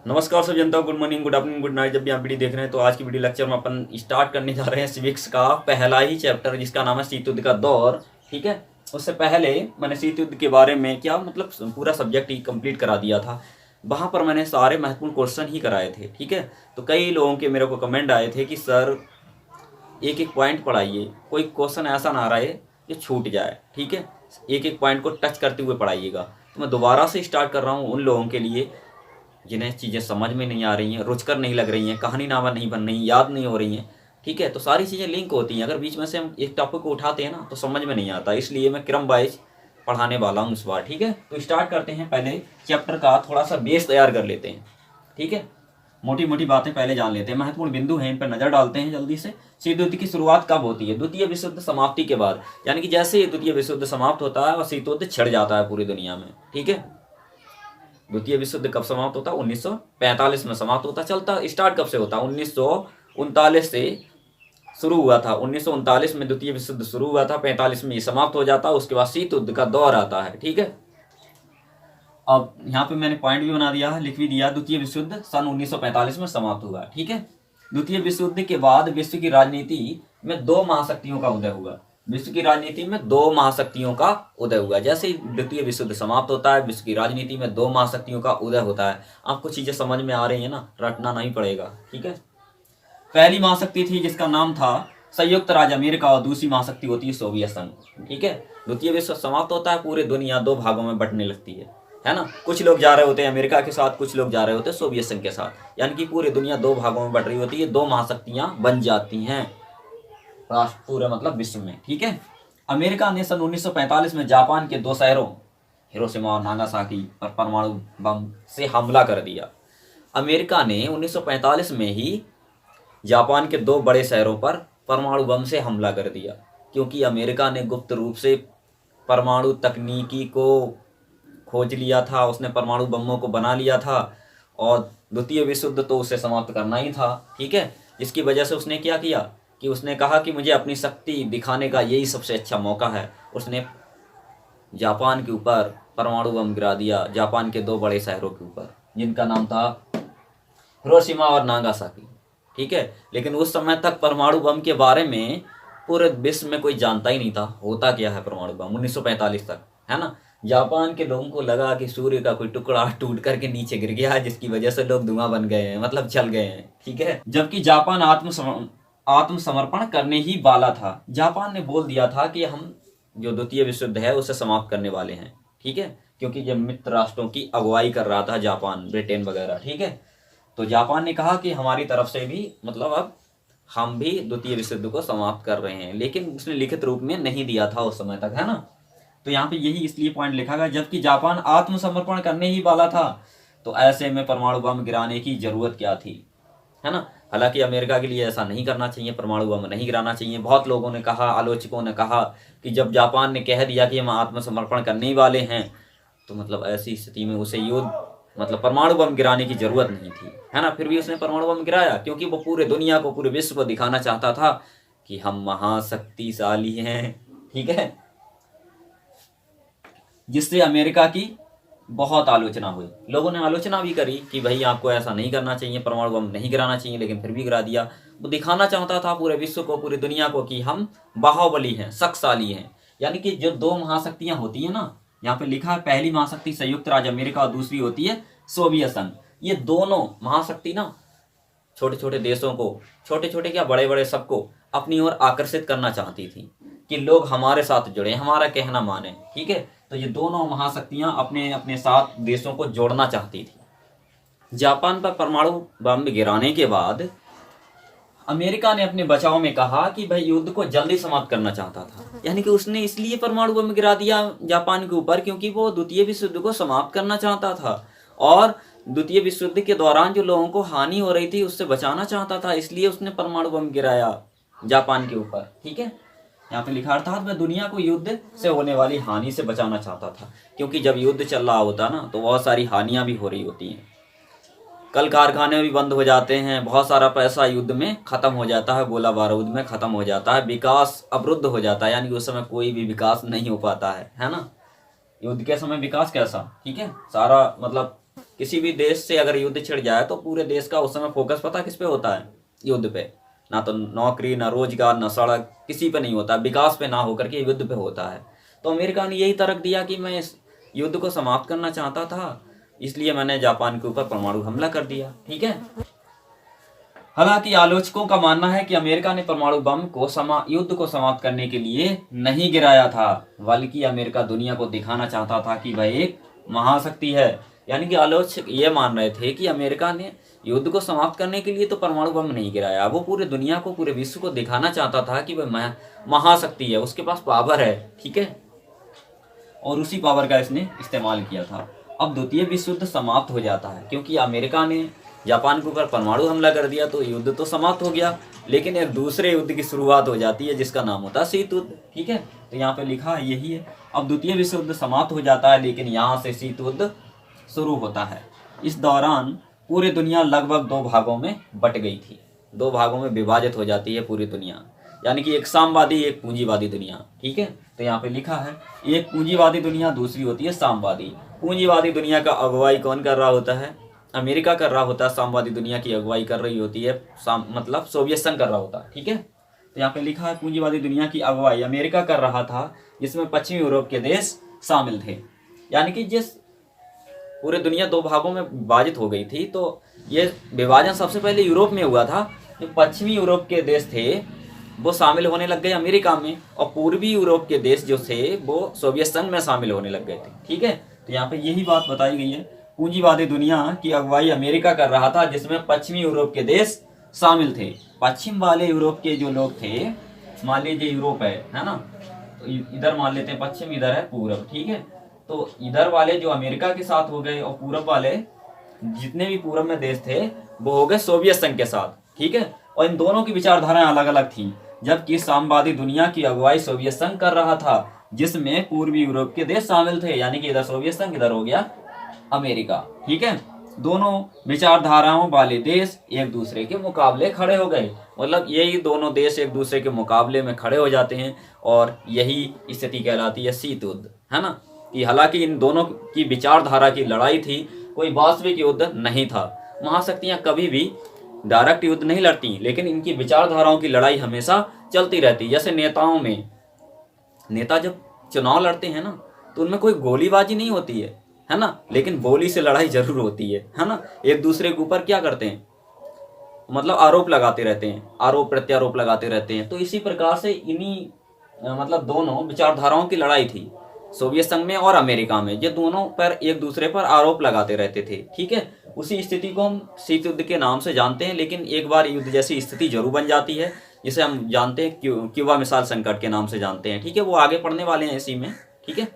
नमस्कार सब जनता, good morning, good afternoon, good night. जब भी आप वीडियो देख रहे हैं तो आज की वीडियो लेक्चर में अपन स्टार्ट करने जा रहे हैं सिविक्स का पहला ही चैप्टर जिसका नाम है शीत युद्ध का दौर। ठीक है, उससे पहले मैंने शीत युद्ध के बारे में क्या मतलब पूरा सब्जेक्ट ही कंप्लीट करा दिया था। वहाँ पर मैंने सारे महत्वपूर्ण क्वेश्चन ही कराए थे। ठीक है, तो कई लोगों के मेरे को कमेंट आए थे कि सर एक एक पॉइंट पढ़ाइए, कोई क्वेश्चन ऐसा ना रहे जो छूट जाए। ठीक है, एक एक पॉइंट को टच करते हुए पढ़ाइएगा। तो मैं दोबारा से स्टार्ट कर रहा हूँ उन लोगों के लिए जिन्हें चीज़ें समझ में नहीं आ रही हैं, रुचकर नहीं लग रही हैं, कहानी नामा नहीं बन रही, याद नहीं हो रही हैं। ठीक है, तो सारी चीज़ें लिंक होती हैं। अगर बीच में से हम एक टॉपिक को उठाते हैं ना तो समझ में नहीं आता, इसलिए मैं क्रम वाइज पढ़ाने वाला हूँ इस बार। ठीक है, तो स्टार्ट करते हैं। पहले चैप्टर का थोड़ा सा बेस तैयार कर लेते हैं। ठीक है, मोटी मोटी बातें पहले जान लेते हैं, महत्वपूर्ण बिंदु हैं इन पर नजर डालते हैं जल्दी से। शीत युद्ध की शुरुआत कब होती है? द्वितीय विश्व युद्ध समाप्ति के बाद, यानी कि जैसे ही द्वितीय विश्व युद्ध समाप्त होता है और शीत युद्ध छिड़ जाता है पूरी दुनिया में। ठीक है, द्वितीय विश्व युद्ध कब समाप्त होता है? 1945 में समाप्त होता। चलता स्टार्ट कब से होता है? 1939 से शुरू हुआ था। 1939 में द्वितीय विश्व युद्ध शुरू हुआ था, 45 में ये समाप्त हो जाता है। उसके बाद शीत युद्ध का दौर आता है। ठीक है, अब यहाँ पे मैंने पॉइंट भी बना दिया है, लिख भी दिया। द्वितीय विश्व युद्ध सन 1945 में समाप्त हुआ। ठीक है, द्वितीय विश्व युद्ध के बाद विश्व की राजनीति में दो महाशक्तियों का उदय हुआ। विश्व की राजनीति में दो महाशक्तियों का उदय हुआ। जैसे ही द्वितीय विश्व युद्ध समाप्त होता है, विश्व की राजनीति में दो महाशक्तियों का उदय होता है। आपको चीजें समझ में आ रही है ना, रटना नहीं पड़ेगा। ठीक है, पहली महाशक्ति थी जिसका नाम था संयुक्त राज्य अमेरिका और दूसरी महाशक्ति होती है सोवियत संघ। ठीक है, द्वितीय विश्व समाप्त होता है, पूरी दुनिया दो भागों में बंटने लगती है ना। कुछ लोग जा रहे होते हैं अमेरिका के साथ, कुछ लोग जा रहे होते हैं सोवियत संघ के साथ, यानी कि पूरी दुनिया दो भागों में बट रही होती है। दो महाशक्तियां बन जाती हैं राष्ट्र पूरे मतलब विश्व में। ठीक है, अमेरिका ने सन 1945 में जापान के दो शहरों हिरोशिमा और नागासाकी पर परमाणु बम से हमला कर दिया। अमेरिका ने 1945 में ही जापान के दो बड़े शहरों पर परमाणु बम से हमला कर दिया, क्योंकि अमेरिका ने गुप्त रूप से परमाणु तकनीकी को खोज लिया था। उसने परमाणु बमों को बना लिया था और द्वितीय विश्व युद्ध तो उसे समाप्त करना ही था। ठीक है, इसकी वजह से उसने क्या किया कि उसने कहा कि मुझे अपनी शक्ति दिखाने का यही सबसे अच्छा मौका है। उसने जापान के ऊपर परमाणु बम गिरा दिया, जापान के दो बड़े शहरों के ऊपर, जिनका नाम था हिरोशिमा और नागासाकी। ठीक है, लेकिन उस समय तक परमाणु बम के बारे में पूरे विश्व में कोई जानता ही नहीं था, होता क्या है परमाणु बम। 1945 तक, है ना। जापान के लोगों को लगा कि सूर्य का कोई टुकड़ा टूट करके नीचे गिर गया है, जिसकी वजह से लोग धुआं बन गए हैं, मतलब जल गए हैं। ठीक है, जबकि जापान आत्मसमर्पण करने ही वाला था। जापान ने बोल दिया था कि हम जो द्वितीय विश्व युद्ध है उसे समाप्त करने वाले हैं। ठीक है, क्योंकि जब मित्र राष्ट्रों की अगुवाई कर रहा था जापान, ब्रिटेन वगैरह। ठीक है, तो जापान ने कहा कि हमारी तरफ से भी मतलब अब हम भी द्वितीय विश्व युद्ध को समाप्त कर रहे हैं, लेकिन उसने लिखित रूप में नहीं दिया था उस समय तक, है ना। तो यहाँ पे यही इसलिए पॉइंट लिखा गया, जबकि जापान आत्मसमर्पण करने ही वाला था, तो ऐसे में परमाणु बम गिराने की जरूरत क्या थी, है ना। हालांकि अमेरिका के लिए ऐसा नहीं करना चाहिए, परमाणु बम नहीं गिराना चाहिए। बहुत लोगों ने कहा, आलोचकों ने कहा कि जब जापान ने कह दिया कि हम आत्मसमर्पण करने ही वाले हैं, तो मतलब ऐसी स्थिति में उसे युद्ध मतलब परमाणु बम गिराने की जरूरत नहीं थी, है ना। फिर भी उसने परमाणु बम गिराया, क्योंकि वो पूरे दुनिया को, पूरे विश्व को दिखाना चाहता था कि हम महाशक्तिशाली हैं। ठीक है, जिससे अमेरिका की बहुत आलोचना हुई। लोगों ने आलोचना भी करी कि भाई आपको ऐसा नहीं करना चाहिए, परमाणु बम नहीं गिराना चाहिए, लेकिन फिर भी गिरा दिया। वो दिखाना चाहता था पूरे विश्व को, पूरी दुनिया को कि हम बाहुबली हैं, शक्तिशाली हैं। यानी कि जो दो महाशक्तियां होती है ना, यहाँ पे लिखा है पहली महाशक्ति संयुक्त राज्य अमेरिका और दूसरी होती है सोवियत संघ। ये दोनों महाशक्ति ना छोटे छोटे देशों को, छोटे छोटे क्या बड़े बड़े सबको अपनी ओर आकर्षित करना चाहती थी कि लोग हमारे साथ जुड़े, हमारा कहना माने। ठीक है, तो ये दोनों महाशक्तियां अपने अपने साथ देशों को जोड़ना चाहती थी। जापान पर परमाणु बम गिराने के बाद अमेरिका ने अपने बचाव में कहा कि भाई युद्ध को जल्दी समाप्त करना चाहता था। यानी कि उसने इसलिए परमाणु बम गिरा दिया जापान के ऊपर क्योंकि वो द्वितीय विश्व युद्ध को समाप्त करना चाहता था, और द्वितीय विश्व युद्ध के दौरान जो लोगों को हानि हो रही थी उससे बचाना चाहता था, इसलिए उसने परमाणु बम गिराया जापान के ऊपर। ठीक है, यहाँ पे लिखा अर्थात वह दुनिया को युद्ध से होने वाली हानि से बचाना चाहता था, क्योंकि जब युद्ध चल रहा होता ना तो बहुत सारी हानियां भी हो रही होती हैं। कल कारखाने भी बंद हो जाते हैं, बहुत सारा पैसा युद्ध में खत्म हो जाता है, गोला बारूद में खत्म हो जाता है, विकास अवरुद्ध हो जाता है, यानी कि उस समय कोई भी विकास नहीं हो पाता है ना। युद्ध के समय विकास कैसा, ठीक है, सारा मतलब किसी भी देश से अगर युद्ध छिड़ जाए तो पूरे देश का उस समय फोकस पता किस पे होता है? युद्ध पे। ना तो नौकरी, ना रोजगार, ना सड़क, किसी पे नहीं होता, विकास पे ना होकर के युद्ध पे होता है। तो अमेरिका ने यही तर्क दिया कि मैं इस युद्ध को समाप्त करना चाहता था, इसलिए मैंने जापान के ऊपर परमाणु हमला कर दिया। ठीक है। हालांकि आलोचकों का मानना है कि अमेरिका ने परमाणु बम को युद्ध को समाप्त करने के लिए नहीं गिराया था, बल्कि अमेरिका दुनिया को दिखाना चाहता था कि वह एक महाशक्ति है। यानी कि आलोचक ये मान रहे थे कि अमेरिका ने युद्ध को समाप्त करने के लिए तो परमाणु बम नहीं गिराया, वो पूरे दुनिया को, पूरे विश्व को दिखाना चाहता था कि वह महाशक्ति है, उसके पास पावर है। ठीक है। और उसी पावर का इसने इस्तेमाल किया था। अब द्वितीय विश्व युद्ध समाप्त हो जाता है, क्योंकि अमेरिका ने जापान के ऊपर परमाणु हमला कर दिया तो युद्ध तो समाप्त हो गया, लेकिन एक दूसरे युद्ध की शुरुआत हो जाती है जिसका नाम होता है शीत युद्ध। ठीक है। तो यहाँ पे लिखा है यही है। अब द्वितीय विश्व युद्ध समाप्त हो जाता है, लेकिन यहाँ से शीत युद्ध शुरू होता है। इस दौरान पूरी दुनिया लगभग दो भागों में बट गई थी, दो भागों में विभाजित हो जाती है पूरी दुनिया, यानी कि एक साम्यवादी, एक पूंजीवादी दुनिया। ठीक है। तो यहाँ पे लिखा है एक पूंजीवादी दुनिया, दूसरी होती है साम्यवादी। पूंजीवादी दुनिया का अगुवाई कौन कर रहा होता है? अमेरिका कर रहा होता है। साम्यवादी दुनिया की अगुवाई कर रही होती है मतलब सोवियत संघ कर रहा होता है। ठीक है। तो यहाँ पे लिखा है पूंजीवादी दुनिया की अगुवाई अमेरिका कर रहा था, जिसमें पश्चिमी यूरोप के देश शामिल थे। यानी कि जिस पूरे दुनिया दो भागों में विभाजित हो गई थी, तो ये विभाजन सबसे पहले यूरोप में हुआ था। जो पश्चिमी यूरोप के देश थे वो शामिल होने लग गए अमेरिका में, और पूर्वी यूरोप के देश जो थे वो सोवियत संघ में शामिल होने लग गए थे। ठीक है। तो यहाँ पे यही बात बताई गई है, पूंजीवादी दुनिया की अगुवाई अमेरिका कर रहा था, जिसमें पश्चिमी यूरोप के देश शामिल थे। पश्चिम वाले यूरोप के जो लोग थे, मान लीजिए यूरोप है ना, तो इधर मान लेते हैं पश्चिम, इधर है पूरब। ठीक है। तो इधर वाले जो अमेरिका के साथ हो गए, और पूरब वाले जितने भी पूरब में देश थे वो हो गए सोवियत संघ के साथ। ठीक है। और इन दोनों की विचारधाराएं अलग अलग थी, जबकि साम्यवादी दुनिया की अगुवाई सोवियत संघ कर रहा था, जिसमें पूर्वी यूरोप के देश शामिल थे, यानी कि इधर सोवियत संघ, इधर हो गया अमेरिका। ठीक है। दोनों विचारधाराओं वाले देश एक दूसरे के मुकाबले खड़े हो गए, मतलब यही दोनों देश एक दूसरे के मुकाबले में खड़े हो जाते हैं, और यही स्थिति कहलाती है शीत युद्ध, है ना। कि हालांकि इन दोनों की विचारधारा की लड़ाई थी, कोई वास्तविक युद्ध नहीं था। महाशक्तियां कभी भी डायरेक्ट युद्ध नहीं लड़ती, लेकिन इनकी विचारधाराओं की लड़ाई हमेशा चलती रहती। जैसे नेताओं में, नेता जब चुनाव लड़ते हैं ना, तो उनमें कोई गोलीबाजी नहीं होती है ना, लेकिन बोली से लड़ाई जरूर होती है ना। एक दूसरे के ऊपर क्या करते हैं, मतलब आरोप लगाते रहते हैं, आरोप प्रत्यारोप लगाते रहते हैं। तो इसी प्रकार से इन्हीं मतलब दोनों विचारधाराओं की लड़ाई थी सोवियत संघ में और अमेरिका में, ये दोनों पर एक दूसरे पर आरोप लगाते रहते थे। ठीक है। उसी स्थिति को हम शीत युद्ध के नाम से जानते हैं, लेकिन एक बार युद्ध जैसी स्थिति जरूर बन जाती है, जिसे हम जानते हैं क्यूबा मिसाइल संकट के नाम से जानते हैं। ठीक है। वो आगे पढ़ने वाले हैं इसी में। ठीक है।